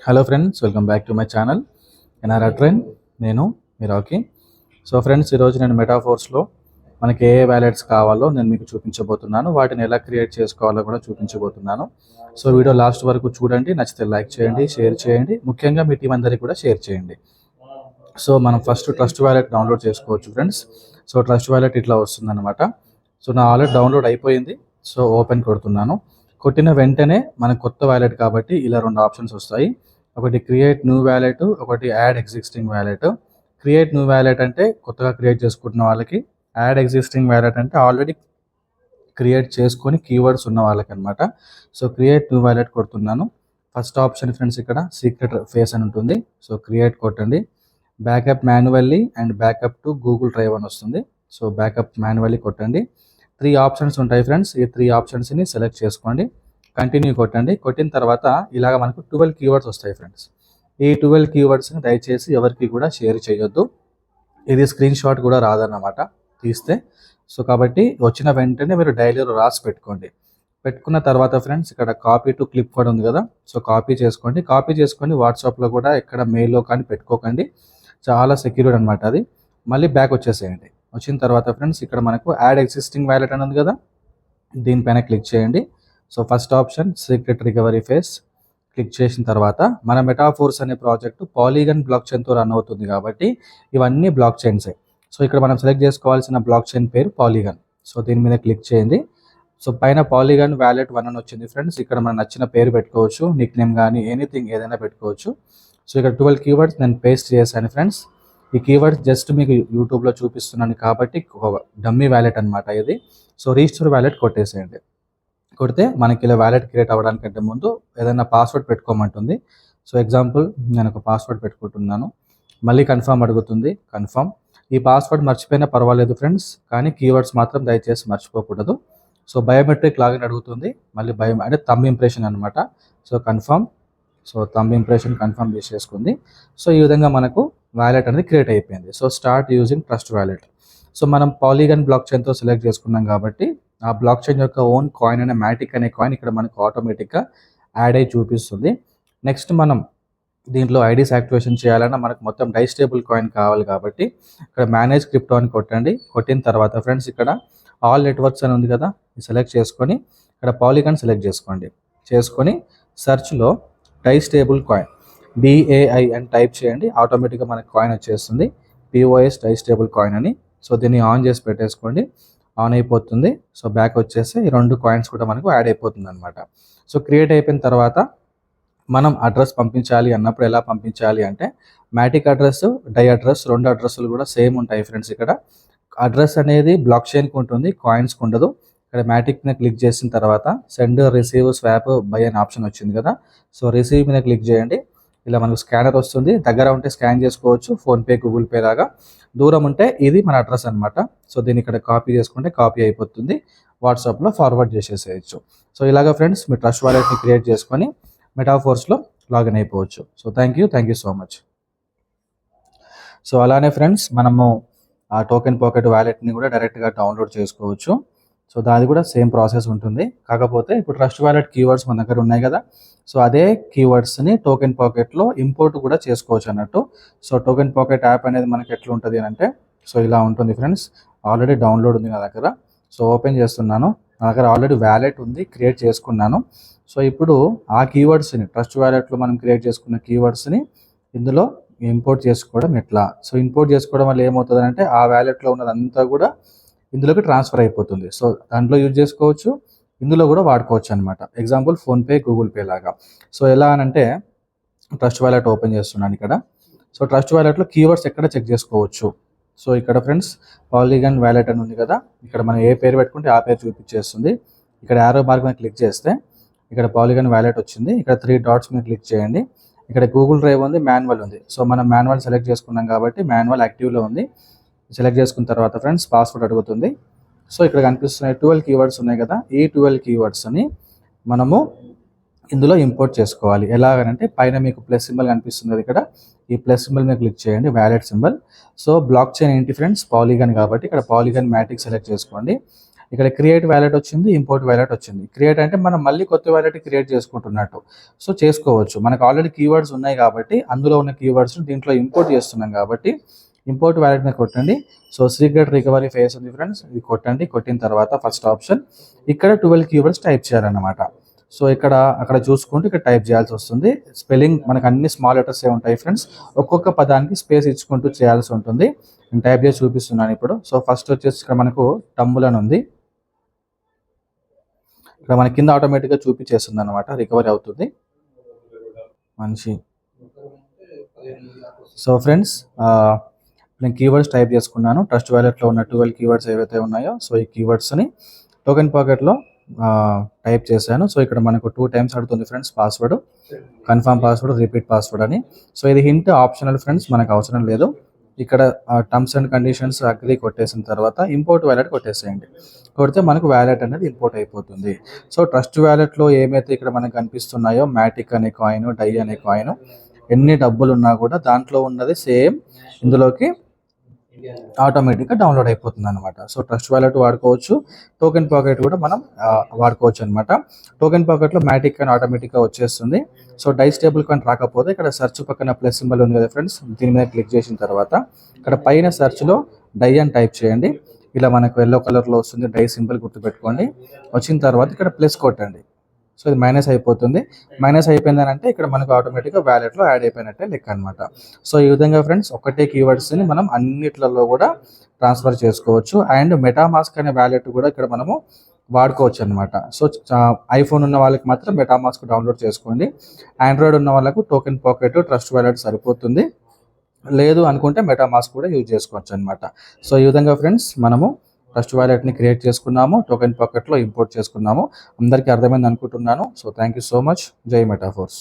Hello friends, welcome back to my channel NRR train. నేను మీ Rocky. So friends, ఈరోజు నేను మెటాఫోర్స్లో మనకి ఏ వ్యాలెట్స్ కావాలో నేను మీకు చూపించబోతున్నాను. వాటిని ఎలా క్రియేట్ చేసుకోవాలో కూడా చూపించబోతున్నాను. సో వీడియో లాస్ట్ వరకు చూడండి. నచ్చితే లైక్ చేయండి, షేర్ చేయండి, ముఖ్యంగా మీ టీం అందరికీ కూడా షేర్ చేయండి. సో మనం ఫస్ట్ ట్రస్ట్ వ్యాలెట్ డౌన్లోడ్ చేసుకోవచ్చు ఫ్రెండ్స్. సో ట్రస్ట్ వ్యాలెట్ ఇట్లా వస్తుందన్నమాట. సో నా ఆల్రెడీ డౌన్లోడ్ అయిపోయింది. సో ఓపెన్ కొడుతున్నాను. కొట్టిన వెంటనే మనకు కొత్త వ్యాలెట్ కాబట్టి ఇలా రెండు ఆప్షన్స్ వస్తాయి. ఒకటి క్రియేట్ న్యూ వ్యాలెట్, ఒకటి add existing wallet. Create new wallet అంటే కొత్తగా క్రియేట్ చేసుకుంటున్న వాళ్ళకి, యాడ్ ఎగ్జిస్టింగ్ వ్యాలెట్ అంటే ఆల్రెడీ క్రియేట్ చేసుకొని కీవర్డ్స్ ఉన్న వాళ్ళకి అనమాట. సో క్రియేట్ న్యూ వ్యాలెట్ కొడుతున్నాను. ఫస్ట్ ఆప్షన్ ఫ్రెండ్స్, ఇక్కడ సీక్రెట్ ఫేస్ అని ఉంటుంది. సో క్రియేట్ కొట్టండి. Backup manually and backup to Google Drive అని వస్తుంది. సో బ్యాకప్ మాన్యువల్లీ కొట్టండి. 3 ఆప్షన్స్ ఉంటాయి ఫ్రెండ్స్. ఈ 3 ఆప్షన్స్ని సెలెక్ట్ చేసుకోండి. కంటిన్యూ కొట్టండి. కొట్టిన తర్వాత ఇలాగ మనకు 12 కీవర్డ్స్ వస్తాయి ఫ్రెండ్స్. ఈ 12 కీవర్డ్స్ని దయచేసి ఎవరికి కూడా షేర్ చేయొద్దు. ఇది స్క్రీన్ షాట్ కూడా రాదన్నమాట తీస్తే. సో కాబట్టి వచ్చిన వెంటనే మీరు డైలీలో రాసి పెట్టుకోండి. పెట్టుకున్న తర్వాత ఫ్రెండ్స్, ఇక్కడ కాపీ టు క్లిప్ కూడా ఉంది కదా. సో కాపీ చేసుకోండి. కాపీ చేసుకొని వాట్సాప్లో కూడా ఎక్కడ మెయిల్లో కానీ పెట్టుకోకండి. చాలా సెక్యూర్డ్ అనమాట అది. మళ్ళీ బ్యాక్ వచ్చేసేయండి. వచ్చిన తర్వాత ఫ్రెండ్స్, ఇక్కడ మనకు యాడ్ ఎగ్జిస్టింగ్ వ్యాలెట్ అని ఉంది కదా, దీనిపైన క్లిక్ చేయండి. So first option secret recovery face click చేసిన తర్వాత మన మెటాఫోర్స్ అనే ప్రాజెక్టు పాలీగన్ బ్లాక్ చైన్తో రన్ అవుతుంది కాబట్టి ఇవన్నీ బ్లాక్ చైన్సే. సో ఇక్కడ మనం సెలెక్ట్ చేసుకోవాల్సిన బ్లాక్ చైన్ పేరు పాలీగన్. సో దీని మీద క్లిక్ చేయండి. సో పైన పాలీగన్ వ్యాలెట్ 1 అని వచ్చింది ఫ్రెండ్స్. ఇక్కడ మనం నచ్చిన పేరు పెట్టుకోవచ్చు, నిక్ నేమ్ కానీ ఎనీథింగ్ ఏదైనా పెట్టుకోవచ్చు. సో ఇక్కడ 12 కీవర్డ్స్ నేను పేస్ట్ చేశాను ఫ్రెండ్స్. ఈ కీవర్డ్స్ జస్ట్ మీకు యూట్యూబ్లో చూపిస్తున్నాను కాబట్టి డమ్మీ వ్యాలెట్ అనమాట ఇది. సో రిజిస్టర్ వ్యాలెట్ కొట్టేసేయండి. కొడితే మనకి ఇలా వ్యాలెట్ క్రియేట్ అవ్వడానికంటే ముందు ఏదైనా పాస్వర్డ్ పెట్టుకోమంటుంది. సో ఎగ్జాంపుల్ నేను ఒక పాస్వర్డ్ పెట్టుకుంటున్నాను. మళ్ళీ కన్ఫర్మ్ అడుగుతుంది. కన్ఫర్మ్. ఈ పాస్వర్డ్ మర్చిపోయినా పర్వాలేదు ఫ్రెండ్స్, కానీ కీవర్డ్స్ మాత్రం దయచేసి మర్చిపోకూడదు. సో బయోమెట్రిక్ లాగిన్ అడుగుతుంది. మళ్ళీ అంటే థంబ్ ఇంప్రెషన్ అనమాట. So confirm. So thumb impression confirm చేసేసుకుంది. సో ఈ విధంగా మనకు వ్యాలెట్ అనేది క్రియేట్ అయిపోయింది. So start using trust wallet. So మనం పాలీగన్ బ్లాక్ చైన్తో సెలెక్ట్ చేసుకున్నాం కాబట్టి ఆ బ్లాక్ చైన్ యొక్క ఓన్ కాయిన్ అనే మ్యాటిక్ అనే కాయిన్ ఇక్కడ మనకు ఆటోమేటిక్గా యాడ్ అయ్యి చూపిస్తుంది. నెక్స్ట్ మనం దీంట్లో ఐడీస్ యాక్టివేషన్ చేయాలన్నా మనకు మొత్తం డైస్టేబుల్ కాయిన్ కావాలి కాబట్టి ఇక్కడ మేనేజ్ క్రిప్టో అని కొట్టండి. కొట్టిన తర్వాత ఫ్రెండ్స్, ఇక్కడ ఆల్ నెట్వర్క్స్ అని ఉంది కదా, సెలెక్ట్ చేసుకొని ఇక్కడ పాలీగన్ సెలెక్ట్ చేసుకోండి. చేసుకొని సెర్చ్లో డైస్టేబుల్ కాయిన్ BAI అని టైప్ చేయండి. ఆటోమేటిక్గా మనకు కాయిన్ వచ్చేస్తుంది. POS డైస్టేబుల్ కాయిన్ అని. సో దీన్ని ఆన్ చేసి పెట్టేసుకోండి. ఆన్ అయిపోతుంది. సో బ్యాక్ వచ్చేసి ఈ 2 కాయిన్స్ కూడా మనకు యాడ్ అయిపోతుంది అనమాట. సో క్రియేట్ అయిపోయిన తర్వాత మనం అడ్రస్ పంపించాలి అన్నప్పుడు ఎలా పంపించాలి అంటే, మ్యాటిక్ అడ్రస్, డై అడ్రస్ 2 అడ్రస్లు కూడా సేమ్ ఉంటాయి ఫ్రెండ్స్. ఇక్కడ అడ్రస్ అనేది బ్లాక్ చైన్కి ఉంటుంది, కాయిన్స్కి ఉండదు. ఇక్కడ మ్యాటిక్ మీద క్లిక్ చేసిన తర్వాత సెండ్, రిసీవ్, స్వాప్, బై అనే ఆప్షన్ వచ్చింది కదా. సో రిసీవ్ మీద క్లిక్ చేయండి. ఇలా మనకు స్కానర్ వస్తుంది. దగ్గర ఉంటే స్కాన్ చేసుకోవచ్చు, ఫోన్పే, గూగుల్ పే లాగా. దూరం ఉంటే ఇది మన అడ్రస్ అనమాట. సో దీన్ని ఇక్కడ కాపీ చేసుకుంటే కాపీ అయిపోతుంది. వాట్సాప్లో ఫార్వర్డ్ చేసేసేయచ్చు. సో ఇలాగ ఫ్రెండ్స్ మీ ట్రస్ట్ వాలెట్ని క్రియేట్ చేసుకొని మెటాఫోర్స్లో లాగిన్ అయిపోవచ్చు. So thank you so much. So అలానే ఫ్రెండ్స్, మనము ఆ టోకెన్ పాకెట్ వ్యాలెట్ని కూడా డైరెక్ట్గా డౌన్లోడ్ చేసుకోవచ్చు. సో దాని కూడా సేమ్ ప్రాసెస్ ఉంటుంది. కాకపోతే ఇప్పుడు ట్రస్ట్ వాలెట్ కీవర్డ్స్ మన దగ్గర ఉన్నాయి కదా, సో అదే కీవర్డ్స్ని టోకెన్ పాకెట్లో ఇంపోర్ట్ కూడా చేసుకోవచ్చు అన్నట్టు. సో టోకెన్ పాకెట్ యాప్ అనేది మనకి ఎట్లా ఉంటుంది అంటే, సో ఇలా ఉంటుంది ఫ్రెండ్స్. ఆల్రెడీ డౌన్లోడ్ ఉంది నా దగ్గర. సో ఓపెన్ చేస్తున్నాను. నా దగ్గర ఆల్రెడీ వ్యాలెట్ ఉంది, క్రియేట్ చేసుకున్నాను. సో ఇప్పుడు ఆ కీవర్డ్స్ని ట్రస్ట్ వ్యాలెట్లో మనం క్రియేట్ చేసుకున్న కీవర్డ్స్ని ఇందులో ఇంపోర్ట్ చేసుకోవడం ఎట్లా. సో ఇంపోర్ట్ చేసుకోవడం వల్ల ఏమవుతుంది అంటే, ఆ వ్యాలెట్లో ఉన్నదంతా కూడా ఇందులోకి ట్రాన్స్ఫర్ అయిపోతుంది. సో దాంట్లో యూజ్ చేసుకోవచ్చు, ఇందులో కూడా వాడుకోవచ్చు అనమాట. ఎగ్జాంపుల్ ఫోన్పే, గూగుల్ పే లాగా. సో ఎలా అనంటే, ట్రస్ట్ వ్యాలెట్ ఓపెన్ చేస్తున్నాను ఇక్కడ. సో ట్రస్ట్ వ్యాలెట్లో కీవర్డ్స్ ఎక్కడ చెక్ చేసుకోవచ్చు. సో ఇక్కడ ఫ్రెండ్స్ పాలీగన్ వ్యాలెట్ అని ఉంది కదా, ఇక్కడ మనం ఏ పేరు పెట్టుకుంటే ఆ పేరు చూపించేస్తుంది. ఇక్కడ యారో మార్క్ మీద క్లిక్ చేస్తే ఇక్కడ పాలీగన్ వ్యాలెట్ వచ్చింది. ఇక్కడ 3 డాట్స్ మీద క్లిక్ చేయండి. ఇక్కడ గూగుల్ డ్రైవ్ ఉంది, మాన్యువల్ ఉంది. సో మనం మాన్యువల్ సెలెక్ట్ చేసుకున్నాం కాబట్టి మాన్యువల్ యాక్టివ్లో ఉంది. సెలెక్ట్ చేసుకున్న తర్వాత ఫ్రెండ్స్ పాస్వర్డ్ అడుగుతుంది. సో ఇక్కడ కనిపిస్తున్నాయి 12 కీవర్డ్స్ ఉన్నాయి కదా, ఈ 12 కీవర్డ్స్ని మనము ఇందులో ఇంపోర్ట్ చేసుకోవాలి. ఎలాగనంటే పైన మీకు ప్లస్ సింబల్ కనిపిస్తుంది ఇక్కడ, ఈ ప్లస్ సింబల్ మీద క్లిక్ చేయండి, wallet symbol. So blockchain ఏంటి ఫ్రెండ్స్, పాలీగన్ కాబట్టి ఇక్కడ పాలీగన్ మ్యాటిక్ సెలెక్ట్ చేసుకోండి. ఇక్కడ క్రియేట్ వ్యాలెట్ వచ్చింది, ఇంపోర్ట్ వ్యాలెట్ వచ్చింది. క్రియేట్ అంటే మనం మళ్ళీ కొత్త వ్యాలెట్ క్రియేట్ చేసుకుంటున్నట్టు. సో చేసుకోవచ్చు. మనకు ఆల్రెడీ కీవర్డ్స్ ఉన్నాయి కాబట్టి అందులో ఉన్న కీవర్డ్స్ దీంట్లో ఇంపోర్ట్ చేస్తున్నాం కాబట్టి ఇంపోర్ట్ వ్యాలెట్ మీద కొట్టండి. సో సీక్రెట్ రికవరీ ఫేస్ ఉంది ఫ్రెండ్స్, ఇది కొట్టండి. కొట్టిన తర్వాత ఫస్ట్ ఆప్షన్ ఇక్కడ 12 కీవర్డ్స్ టైప్ చేయాలన్నమాట. సో అక్కడ చూసుకుంటూ ఇక్కడ టైప్ చేయాల్సి వస్తుంది. స్పెల్లింగ్ మనకు అన్ని స్మాల్ లెటర్స్ ఉంటాయి ఫ్రెండ్స్. ఒక్కొక్క పదానికి స్పేస్ ఇచ్చుకుంటూ చేయాల్సి ఉంటుంది. నేను టైప్ చేసి చూపిస్తున్నాను ఇప్పుడు. సో ఫస్ట్ వచ్చేసి ఇక్కడ మనకు టంబుల్ అని ఉంది. ఇక్కడ మన కింద ఆటోమేటిక్గా చూపించేస్తుంది అనమాట, రికవరీ అవుతుంది. మంచి. సో ఫ్రెండ్స్ నేను కీవర్డ్స్ టైప్ చేసుకున్నాను. ట్రస్ట్ వ్యాలెట్లో ఉన్న 12 కీవర్డ్స్ ఏవైతే ఉన్నాయో సో ఈ కీవర్డ్స్ని టోకెన్ పాకెట్లో టైప్ చేశాను. సో ఇక్కడ మనకు 2 టైమ్స్ అడుగుతుంది friends password, confirm password, repeat password అని. సో ఇది హింట్ ఆప్షనల్ ఫ్రెండ్స్, మనకు అవసరం లేదు. ఇక్కడ టర్మ్స్ అండ్ కండిషన్స్ అగ్రీ కొట్టేసిన తర్వాత ఇంపోర్ట్ వ్యాలెట్ కొట్టేసేయండి. కొడితే మనకు వ్యాలెట్ అనేది ఇంపోర్ట్ అయిపోతుంది. సో ట్రస్ట్ వ్యాలెట్లో ఏమైతే ఇక్కడ మనకు కనిపిస్తున్నాయో మ్యాటిక్ అనే కాయిన్, డై అనే కాయిన్, ఎన్ని డబ్బులు ఉన్నా కూడా దాంట్లో ఉన్నది సేమ్ ఇందులోకి ఆటోమేటిక్గా డౌన్లోడ్ అయిపోతుంది అనమాట. సో ట్రస్ట్ వ్యాలెట్ వాడుకోవచ్చు, టోకెన్ పాకెట్ కూడా మనం వాడుకోవచ్చు అనమాట. టోకెన్ పాకెట్లో మ్యాటిక్ అని ఆటోమేటిక్గా వచ్చేస్తుంది. సో డై స్టేబుల్ కాయిన్ రాకపోతే ఇక్కడ సెర్చ్ పక్కన ప్లస్ సింబల్ ఉంది కదా ఫ్రెండ్స్, దీని మీద క్లిక్ చేసిన తర్వాత ఇక్కడ పైన సెర్చ్లో డై అని టైప్ చేయండి. ఇలా మనకు ఎల్లో కలర్లో వస్తుంది, డై సింబల్ గుర్తుపెట్టుకోండి. వచ్చిన తర్వాత ఇక్కడ ప్లస్ కొట్టండి. సో ఇది మైనస్ అయిపోతుంది. మైనస్ అయిపోయిందని అంటే ఇక్కడ మనకు ఆటోమేటిక్గా వ్యాలెట్లో యాడ్ అయిపోయినట్టే లెక్క అనమాట. సో ఈ విధంగా ఫ్రెండ్స్ ఒకటే కీవర్డ్స్ని మనం అన్నిట్లలో కూడా ట్రాన్స్ఫర్ చేసుకోవచ్చు. అండ్ మెటామాస్క్ అనే వ్యాలెట్ కూడా ఇక్కడ మనము వాడుకోవచ్చు అనమాట. సో ఐఫోన్ ఉన్న వాళ్ళకి మాత్రం మెటామాస్క్ డౌన్లోడ్ చేసుకోండి. ఆండ్రాయిడ్ ఉన్న వాళ్ళకు టోకెన్ పాకెట్, ట్రస్ట్ వ్యాలెట్ సరిపోతుంది. లేదు అనుకుంటే మెటామాస్క్ కూడా యూజ్ చేసుకోవచ్చు అనమాట. సో ఈ విధంగా ఫ్రెండ్స్ మనము ట్రస్ట్ వ్యాలెట్ని క్రియేట్ చేసుకున్నాము, టోకెన్ పాకెట్లో ఇంపోర్ట్ చేసుకున్నాము. అందరికీ అర్థమైంది అనుకుంటున్నాను. So thank you so much. జై మెటాఫోర్స్.